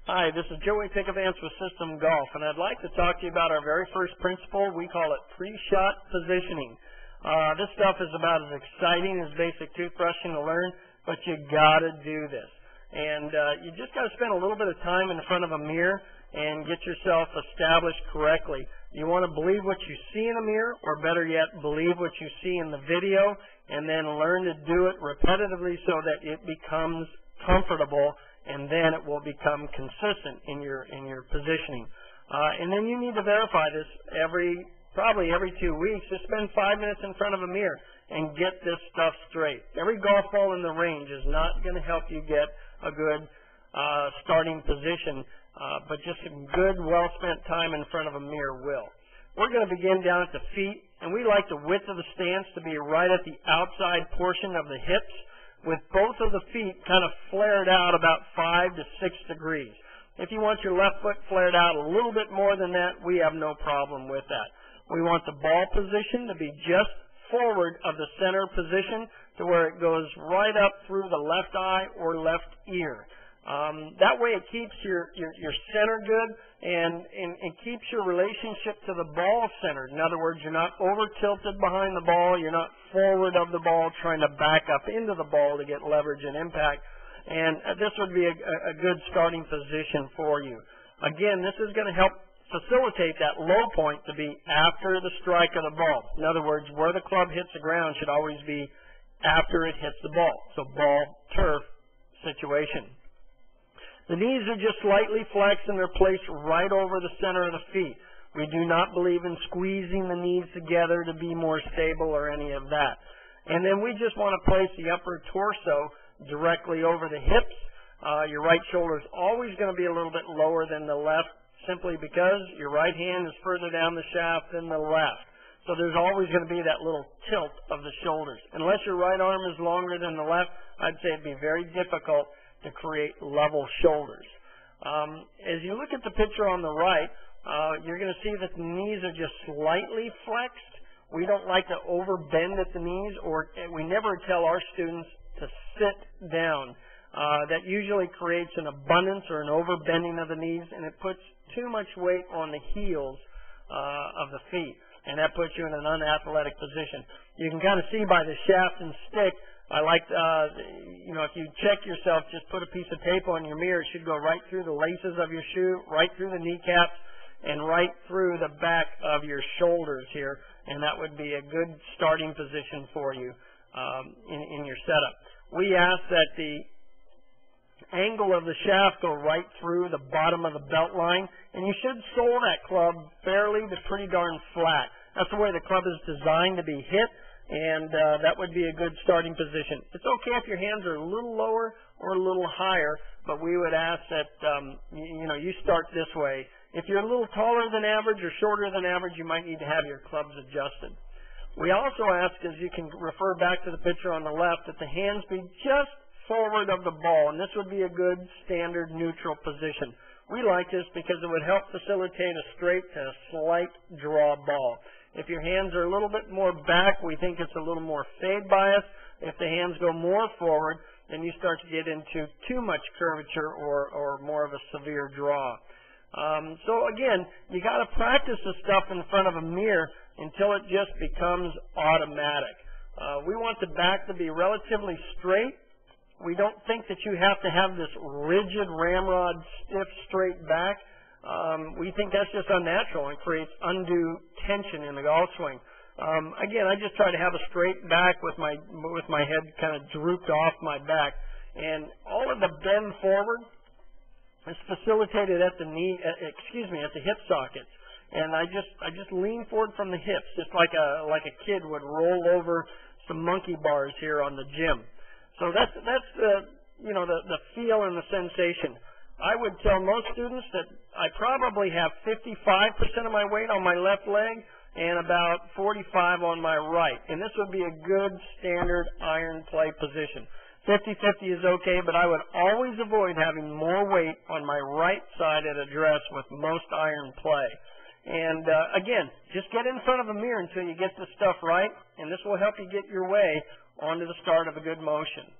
Hi, this is Joey Pickavance with System Golf, and I'd like to talk to you about our very first principle. We call it pre-shot positioning. This stuff is about as exciting as basic toothbrushing to learn, but you got to do this. And you just got to spend a little bit of time in front of a mirror and get yourself established correctly. You want to believe what you see in a mirror, or better yet, believe what you see in the video, and then learn to do it repetitively so that it becomes comfortable, and then it will become consistent in your positioning. And then you need to verify this probably every 2 weeks. Just spend 5 minutes in front of a mirror and get this stuff straight. Every golf ball in the range is not going to help you get a good starting position, but just a good, well-spent time in front of a mirror will. We're going to begin down at the feet, and we like the width of the stance to be right at the outside portion of the hips, with both of the feet kind of flared out about 5 to 6 degrees. If you want your left foot flared out a little bit more than that, we have no problem with that. We want the ball position to be just forward of the center position to where it goes right up through the left eye or left ear. That way it keeps your center good and keeps your relationship to the ball centered. In other words, you're not over tilted behind the ball. You're not forward of the ball trying to back up into the ball to get leverage and impact. And this would be a good starting position for you. Again, this is going to help facilitate that low point to be after the strike of the ball. In other words, where the club hits the ground should always be after it hits the ball. So ball, turf situation. The knees are just slightly flexed and they're placed right over the center of the feet. We do not believe in squeezing the knees together to be more stable or any of that. And then we just want to place the upper torso directly over the hips. Your right shoulder is always going to be a little bit lower than the left, simply because your right hand is further down the shaft than the left. So there's always going to be that little tilt of the shoulders. Unless your right arm is longer than the left, I'd say it'd be very difficult to create level shoulders. As you look at the picture on the right, you're going to see that the knees are just slightly flexed. We don't like to overbend at the knees, or we never tell our students to sit down. That usually creates an abundance or an overbending of the knees, and it puts too much weight on the heels of the feet, and that puts you in an unathletic position. You can kind of see by the shaft and stick. I like, if you check yourself, just put a piece of tape on your mirror. It should go right through the laces of your shoe, right through the kneecaps, and right through the back of your shoulders here, and that would be a good starting position for you in your setup. We ask that the angle of the shaft go right through the bottom of the belt line, and you should sole that club fairly to pretty darn flat. That's the way the club is designed to be hit, and that would be a good starting position. It's okay if your hands are a little lower or a little higher, but we would ask that you start this way. If you're a little taller than average or shorter than average, you might need to have your clubs adjusted. We also ask, as you can refer back to the picture on the left, that the hands be just forward of the ball, and this would be a good standard neutral position. We like this because it would help facilitate a straight to a slight draw ball. If your hands are a little bit more back, we think it's a little more fade bias. If the hands go more forward, then you start to get into too much curvature or more of a severe draw. So again, you got to practice this stuff in front of a mirror until it just becomes automatic. We want the back to be relatively straight. We don't think that you have to have this rigid ramrod, stiff, straight back. We think that's just unnatural and creates undue tension in the golf swing. Again, I just try to have a straight back with my head kind of drooped off my back, and all of the bend forward is facilitated at the at the hip sockets. And I just lean forward from the hips, just like a kid would roll over some monkey bars here on the gym. So that's the feel and the sensation. I would tell most students that I probably have 55% of my weight on my left leg and about 45 on my right. And this would be a good standard iron play position. 50-50 is okay, but I would always avoid having more weight on my right side at address with most iron play. And again, just get in front of a mirror until you get this stuff right, and this will help you get your way onto the start of a good motion.